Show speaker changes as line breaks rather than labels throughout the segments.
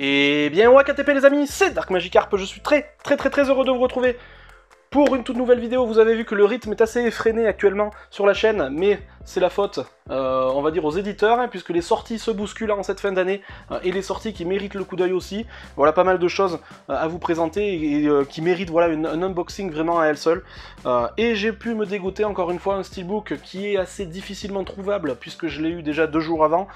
Et bien ouais KTP les amis, c'est Dark Magikarp, je suis très heureux de vous retrouver pour une toute nouvelle vidéo. Vous avez vu que le rythme est assez effréné actuellement sur la chaîne, mais c'est la faute, on va dire, aux éditeurs, hein, puisque les sorties se bousculent en cette fin d'année, et les sorties qui méritent le coup d'œil aussi. Voilà, pas mal de choses à vous présenter, et qui méritent voilà, un unboxing vraiment à elles seules. Et j'ai pu me dégoter encore une fois un steelbook qui est assez difficilement trouvable, puisque je l'ai eu déjà 2 jours avant,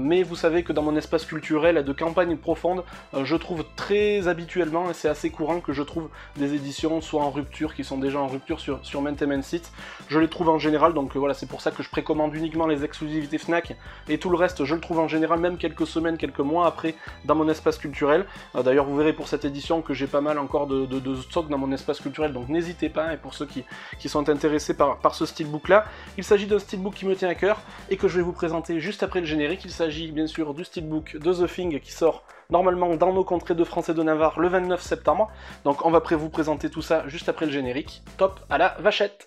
mais vous savez que dans mon espace culturel de campagne profonde, je trouve très habituellement, et c'est assez courant que je trouve des éditions soit en rupture, qui sont déjà en rupture sur maintes et maintes sites. Je les trouve en général, donc voilà, c'est pour ça que je précommande uniquement les exclusivités Fnac, et tout le reste je le trouve en général même quelques semaines, quelques mois après dans mon espace culturel. D'ailleurs vous verrez pour cette édition que j'ai pas mal encore de stock dans mon espace culturel, donc n'hésitez pas, hein, et pour ceux qui sont intéressés par ce steelbook là. Il s'agit d'un steelbook qui me tient à cœur et que je vais vous présenter juste après le générique. Il s'agit bien sûr du steelbook de The Thing qui sort normalement dans nos contrées de France et de Navarre le 29 septembre. Donc on va vous présenter tout ça juste après le générique. Top à la vachette!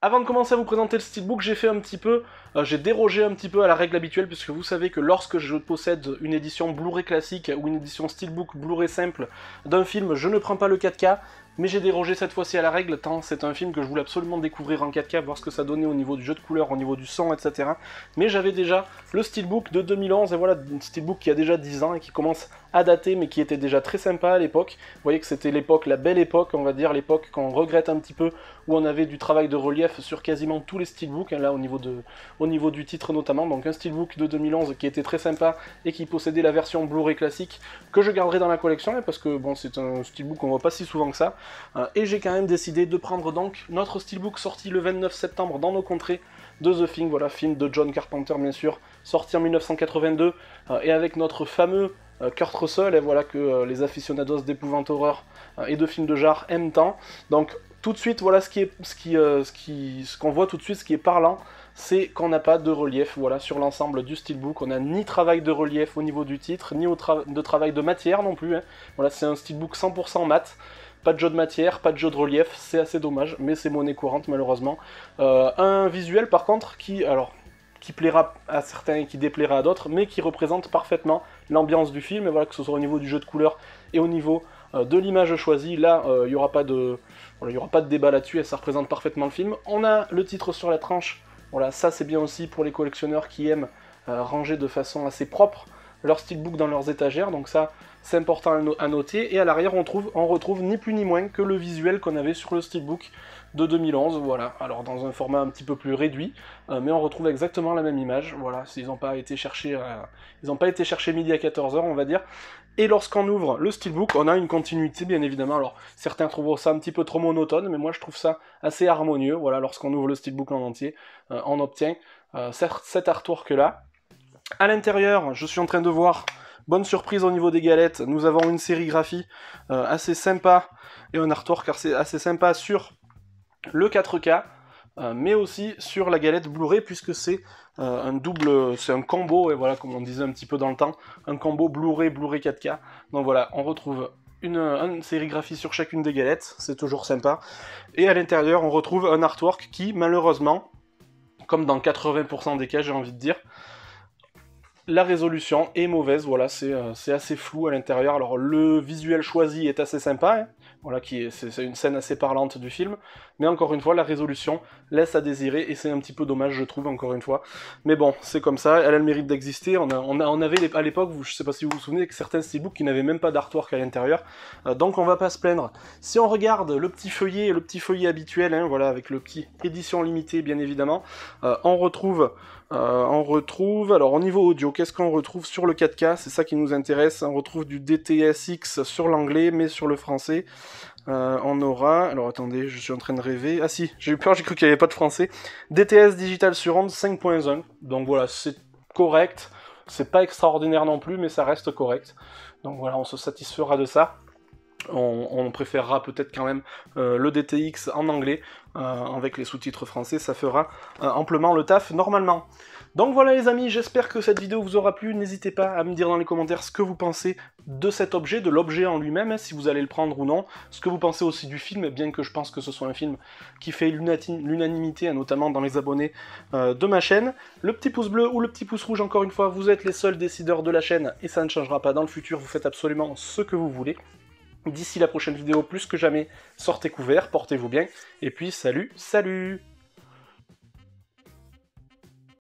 Avant de commencer à vous présenter le steelbook, j'ai dérogé un petit peu à la règle habituelle, puisque vous savez que lorsque je possède une édition Blu-ray classique ou une édition steelbook Blu-ray simple d'un film, je ne prends pas le 4K, mais j'ai dérogé cette fois-ci à la règle, tant c'est un film que je voulais absolument découvrir en 4K, voir ce que ça donnait au niveau du jeu de couleurs, au niveau du son, etc. Mais j'avais déjà le steelbook de 2011, et voilà, un steelbook qui a déjà 10 ans et qui commence à dater, mais qui était déjà très sympa à l'époque. Vous voyez que c'était l'époque, la belle époque, on va dire, l'époque qu'on regrette un petit peu, où on avait du travail de relief sur quasiment tous les steelbooks, hein, là au niveau du titre notamment. Donc un steelbook de 2011 qui était très sympa et qui possédait la version Blu-ray classique que je garderai dans la collection, hein, parce que bon, c'est un steelbook qu'on voit pas si souvent que ça. Et j'ai quand même décidé de prendre donc notre steelbook sorti le 29 septembre dans nos contrées de The Thing, voilà, film de John Carpenter bien sûr, sorti en 1982, et avec notre fameux Kurt Russell, et voilà que les aficionados d'épouvante horreur et de films de genre aiment tant. Donc tout de suite, voilà ce qu'on voit tout de suite, ce qui est parlant, c'est qu'on n'a pas de relief, voilà, sur l'ensemble du steelbook. On n'a ni travail de relief au niveau du titre, ni de travail de matière non plus, hein. Voilà, c'est un steelbook 100% mat. Pas de jeu de matière, pas de jeu de relief, c'est assez dommage, mais c'est monnaie courante malheureusement. Un visuel par contre qui plaira à certains et qui déplaira à d'autres, mais qui représente parfaitement l'ambiance du film, et voilà, que ce soit au niveau du jeu de couleurs et au niveau de l'image choisie. Là, il n'y aura pas de débat là-dessus, et ça représente parfaitement le film. On a le titre sur la tranche, voilà, ça c'est bien aussi pour les collectionneurs qui aiment ranger de façon assez propre leur steelbook dans leurs étagères, donc ça c'est important à noter. Et à l'arrière on retrouve ni plus ni moins que le visuel qu'on avait sur le steelbook de 2011, voilà, alors dans un format un petit peu plus réduit, mais on retrouve exactement la même image, voilà, ils n'ont pas été chercher midi à 14h on va dire. Et lorsqu'on ouvre le steelbook, on a une continuité bien évidemment. Alors certains trouvent ça un petit peu trop monotone, mais moi je trouve ça assez harmonieux. Voilà, lorsqu'on ouvre le steelbook en entier, on obtient cet artwork là. À l'intérieur, je suis en train de voir, bonne surprise au niveau des galettes, nous avons une sérigraphie assez sympa et un artwork assez sympa sur le 4K, mais aussi sur la galette Blu-ray, puisque c'est c'est un combo, et voilà, comme on disait un petit peu dans le temps, un combo Blu-ray 4K. Donc voilà, on retrouve une sérigraphie sur chacune des galettes, c'est toujours sympa. Et à l'intérieur, on retrouve un artwork qui, malheureusement, comme dans 80% des cas, j'ai envie de dire, la résolution est mauvaise, voilà, c'est assez flou à l'intérieur. Alors le visuel choisi est assez sympa, hein, voilà, c'est une scène assez parlante du film, mais encore une fois, la résolution laisse à désirer, et c'est un petit peu dommage, je trouve, encore une fois. Mais bon, c'est comme ça, elle a le mérite d'exister. On avait à l'époque, je sais pas si vous vous souvenez, certains steelbooks qui n'avaient même pas d'artwork à l'intérieur, donc on va pas se plaindre. Si on regarde le petit feuillet habituel, hein, voilà, avec le petit édition limitée, bien évidemment, on retrouve, alors au niveau audio, qu'est-ce qu'on retrouve sur le 4K? C'est ça qui nous intéresse. On retrouve du DTS:X sur l'anglais, mais sur le français, on aura... Alors attendez, je suis en train de rêver. Ah si, j'ai eu peur, j'ai cru qu'il n'y avait pas de français. DTS Digital Surround 5.1. Donc voilà, c'est correct. C'est pas extraordinaire non plus, mais ça reste correct. Donc voilà, on se satisfera de ça. On préférera peut-être quand même le DTX en anglais, avec les sous-titres français, ça fera amplement le taf normalement. Donc voilà les amis, j'espère que cette vidéo vous aura plu, n'hésitez pas à me dire dans les commentaires ce que vous pensez de cet objet, de l'objet en lui-même, si vous allez le prendre ou non, ce que vous pensez aussi du film, bien que je pense que ce soit un film qui fait l'unanimité, notamment dans les abonnés de ma chaîne. Le petit pouce bleu ou le petit pouce rouge, encore une fois, vous êtes les seuls décideurs de la chaîne, et ça ne changera pas dans le futur, vous faites absolument ce que vous voulez. D'ici la prochaine vidéo, plus que jamais, sortez couverts, portez-vous bien, et puis salut, salut!